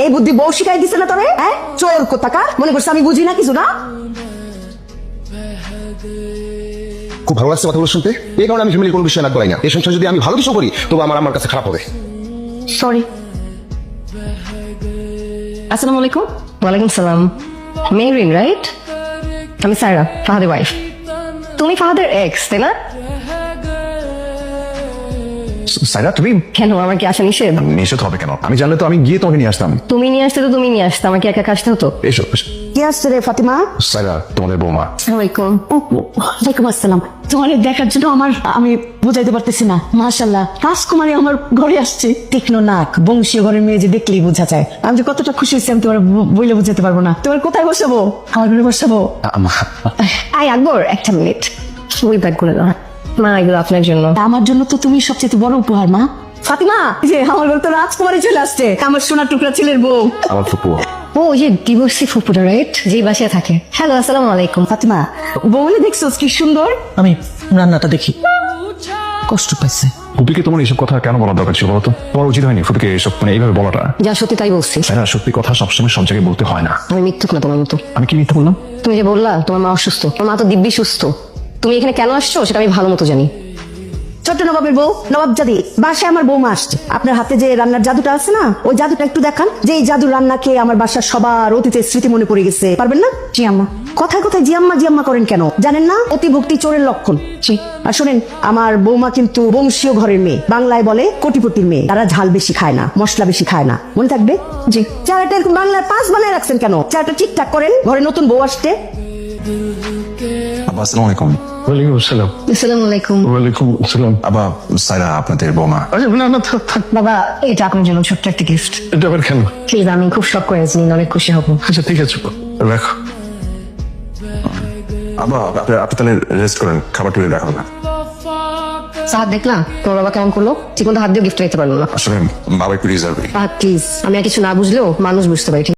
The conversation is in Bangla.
এই বুদ্ধি বউ শিখাই দিছে না তবে? হ্যাঁ, চোর কোথাকার, মনে করছে আমি বুঝি না কিছু না। খুব ভালো লাগছে কথাগুলো শুনতে। এই কারণে আমি ফ্যামিলির কোনো বিষয় নাক গলাই না। এই সংসার যদি আমি ভালো কিছু করি তবে আমার কাছে খারাপ হবে। সরি। আসসালামু আলাইকুম। ওয়ালাইকুম সালাম। Marine right? আমি সায়রা, ফাহাদের ওয়াইফ। তুমি ফাহাদের এক্স, তাই না? সাইরা, তুমি কেন, আমার কি আসা নিষেধ? নিষেধ হবে কেন? আমি জানলে তো আমি গিয়ে তোমাকে নিয়ে আসতাম। তুমি নিয়ে আসতে তো তুমি নিয়ে আসতে, আমাকে একা একা আসতে হতো? এসো এসো। কে আসছে রে ফাতিমা? সাইরা, তোমাদের বৌমা। আসসালামাইকুম। ওয়ালাইকুম আসসালাম। তোমার দেখার জন্য আমি বুঝাইতে পারতেছি না। মাশাআল্লাহ, রাজকুমারী আমার ঘরে আসছে। তীক্ষ্ণ নাক, বংশীয় ঘরের মেয়ে যে দেখলেই বোঝা যায়। আমি যে কতটা খুশি হয়েছি আমি তোমার বইলে বুঝাতে পারবো না। তোমার কোথায় বসাবো? আমার ঘরে বসাবো? আই আকবর, একটা মিনিট। ওই ব্যাগ করে দাও। মা, এগুলো আপনার জন্য। আমার জন্য তো তুমি সবচেয়ে বড় উপহার মা। ফাতিমা, যে আমার ঘরে তো রাজকুমারী চলে আসছে, আমার সোনার টুকরা ছেলের বউ। আমার ফুপু। ও, ওই যে ডিভোর্সি ফুপুটা, রাইট? যেই বাসায় থাকে। হ্যালো, আসসালামু আলাইকুম। ফাতিমা, বউলে দেখছো কি সুন্দর? আমি রান্নাটা দেখি। কষ্ট পাইছে। ফুপিকে তোমার এইসব কথা কেন বলার দরকার ছিল বলতো? তোমার উচিত হয়নি ফুপিকে এইসব এইভাবে বলাটা। যা সত্যি তাই বলছি। সাইরা, সত্যি কথা সবসময় সব জায়গায় বলতে হয় না। আমি মিথ্যুক না তোমার মতো। আমি কি মিথ্যা বললাম? তুমি যে বললা তোমার মা অসুস্থ, তোমার মা তো দিব্যি সুস্থ। তুমি এখানে কেন আসছো সেটা আমি ভালো মতো জানি। ছোট্ট নবাবের বউ, নবাব জাদি, বাসায় আমার বৌমা আসছে। আপনার হাতে যে রান্নার জাদুটা আছে না, ওই জাদুটা একটু দেখান। যে এই জাদুর রান্না খেয়ে আমার বাসার সবার অতীতের স্মৃতি মনে পড়ে গেছে। পারবেন না? জি আম্মা। কথায় কথায় জি আম্মা করেন কেন? জানেন না অতিভক্তি চোরের লক্ষণ? জি। আর শোনেন, আমার বৌমা কিন্তু বংশীয় ঘরের মেয়ে। বাংলায় বলে কোটিপতির মেয়ে। তারা ঝাল বেশি খায় না, মশলা বেশি খায় না। মনে থাকবে? জি। চাটা এরকম বাংলায় 5 বানায় রাখছেন কেন? চাটা ঠিকঠাক করেন, ঘরে নতুন বউ আসছে। আব্বা, আসসালামু আলাইকুম। ওয়ালাইকুম আসসালাম। আসসালামু আলাইকুম। ওয়ালাইকুম আসসালাম। আব্বা, সাইরা আপনাদের বৌমা। আচ্ছা, না না, থাক। বাবা, এটা আপনার জন্য ছোট্ট একটা গিফট। এটা আবার কেন? প্লিজ, আমি খুব শখ করেছি, অনেক খুশি হব। আচ্ছা ঠিক আছে, রাখো। আব্বা, আপনি তাহলে রেস্ট করেন, খাবার তুলে রাখা হবে না। সাহাদ, দেখলাম তোমার বাবা কেমন করলো। ঠিক মতো হাত দিয়ে গিফট নিতে পারলো না। আসলে বাবা একটু রিজার্ভ। প্লিজ, আমি আর কিছু না বুঝলেও মানুষ বুঝতে পারি।